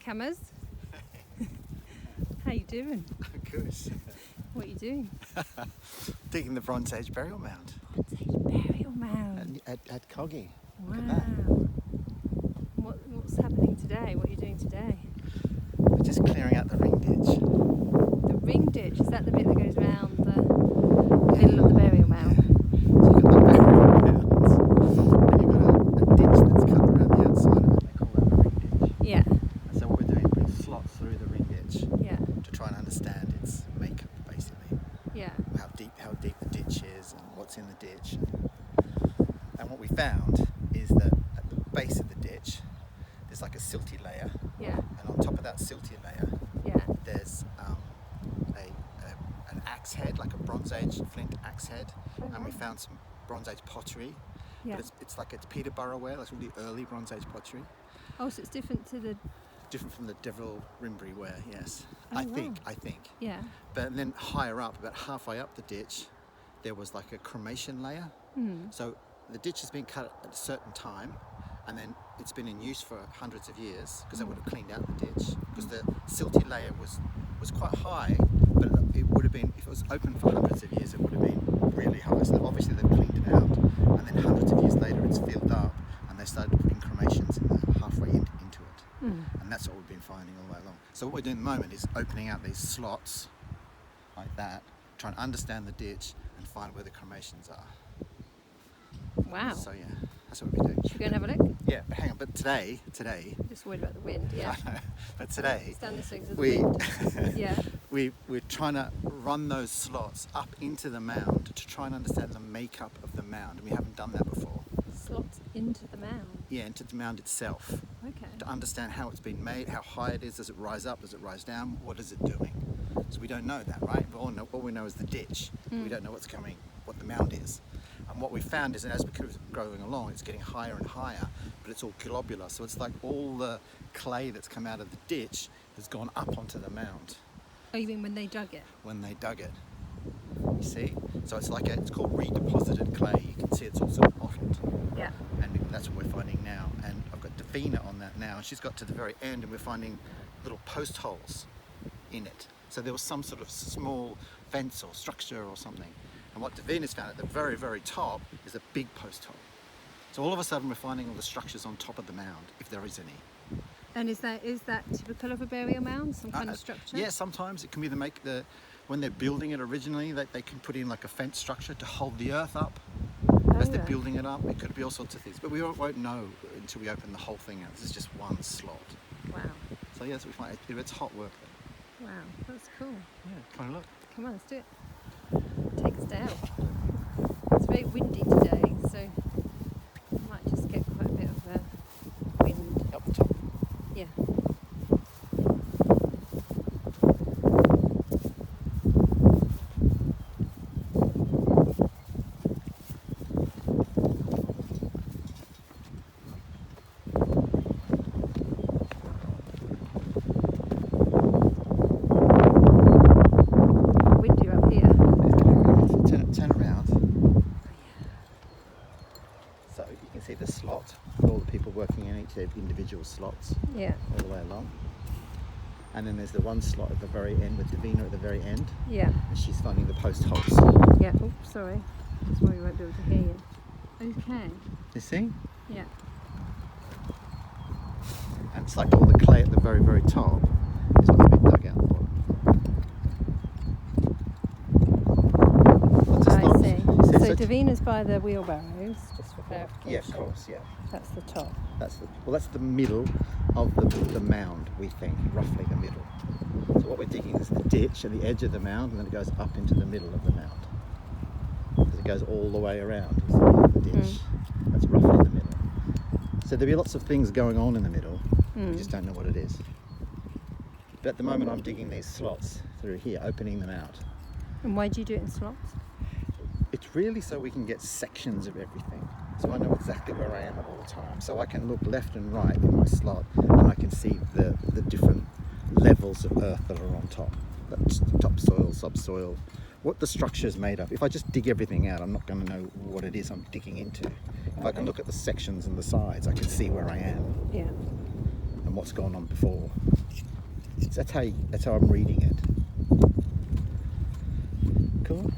Cameras. How you doing? Good. What are you doing? Digging the Bronze Age burial mound Bronze Age burial mound. at Coggy. Wow. Look at that. What's happening today? What are you doing today? We're just clearing out the ring ditch. The ring ditch, is that the bit that goes round the middle of the burial mound? So you've got the burial mound, and you've got a ditch that's cut around the outside of it. They call that the ring ditch. Yeah. And so what we're doing is putting slots through the ring ditch Yeah. to try and understand its makeup, basically. Yeah. How deep the ditch is and what's in the ditch. And what we found is that at the base of the ditch, there's like a silty layer. Yeah. And on top of that silty layer, Yeah. there's an axe head, like a Bronze Age flint axe head, and we found some Bronze Age pottery. Yeah. But it's like it's Peterborough ware, that's really early Bronze Age pottery. Oh, so it's different to the... Different from the Devil Rimbury ware, yes. Oh, I wow. think. Yeah. But then higher up, about halfway up the ditch, there was like a cremation layer. So the ditch has been cut at a certain time, and then it's been in use for hundreds of years, because they would have cleaned out the ditch. Because the silty layer was quite high, but it would have been, if it was open for hundreds of years, it would have been really high. So obviously they've cleaned it out, and then hundreds of years later it's filled up, and they started putting cremations in there halfway into it. And that's what we've been finding all the way along. So what we're doing at the moment is opening out these slots like that, trying to understand the ditch and find where the cremations are. Wow. So yeah, that's what we're doing. Should we go and have a look? Yeah, but hang on, but today, Just worried about the wind, yeah. but today, Stand this way because of the wind. Yeah. we're trying to run those slots up into the mound to try and understand the makeup of the mound, and we haven't done that before. Slots into the mound. Yeah, into the mound itself. Okay. To understand how it's been made, how high it is, does it rise up, does it rise down, what is it doing? So we don't know that, right? All we know is the ditch. We don't know what's coming, what the mound is. And what we found is that as we're growing along, it's getting higher and higher, but it's all globular. So it's like all the clay that's come out of the ditch has gone up onto the mound. Oh, you mean when they dug it? When they dug it. You see? So it's like it's called redeposited clay. You can see it's all sort of mottled. Yeah. And that's what we're finding now. And I've got Davina on that now, and she's got to the very end, and we're finding little post holes in it. So there was some sort of small fence or structure or something. And what Davina's found at the very, very top is a big post hole. So all of a sudden we're finding all the structures on top of the mound, if there is any. And is that typical of a burial mound, some kind of structure? Yeah, sometimes it can be when they're building it originally, they can put in like a fence structure to hold the earth up as they're building it up. It could be all sorts of things, but we won't know until we open the whole thing out. This is just one slot. Wow. So yeah, that's what we find. It's hot work though. Wow, that's cool. Yeah, come and look. Come on, let's do it. Take us down. It's very windy today, so I might just get quite a bit of wind. Up the top. Yeah. Windy up here. Turn around. So you can see the slot with all the people working in each individual slots Yeah. all the way along. And then there's the one slot at the very end with Davina at the very end, Yeah. and she's finding the post holes. Yeah. Oops, sorry. That's why we won't be able to hear you. Okay. You see? Yeah. And it's like all the clay at the very, very top is what's been dug out for. I see. You So Davina's by the wheelbarrows, just for clarification. Yeah, of course, yeah. That's the top. That's the middle of the mound, we think, roughly the middle. So what we're digging is the ditch at the edge of the mound, and then it goes up into the middle of the mound. Because it goes all the way around the ditch. That's roughly the middle. So there'll be lots of things going on in the middle. We just don't know what it is. But at the moment I'm digging these slots through here, opening them out. And why do you do it in slots? It's really so we can get sections of everything. So I know exactly where I am at all times. So I can look left and right in my slot, and I can see the different levels of earth that are on top. That's topsoil, subsoil, what the structure is made of. If I just dig everything out, I'm not going to know what it is I'm digging into. If I can look at the sections and the sides, I can see where I am. Yeah. And than what's gone on before. So that's how I'm reading it. Cool.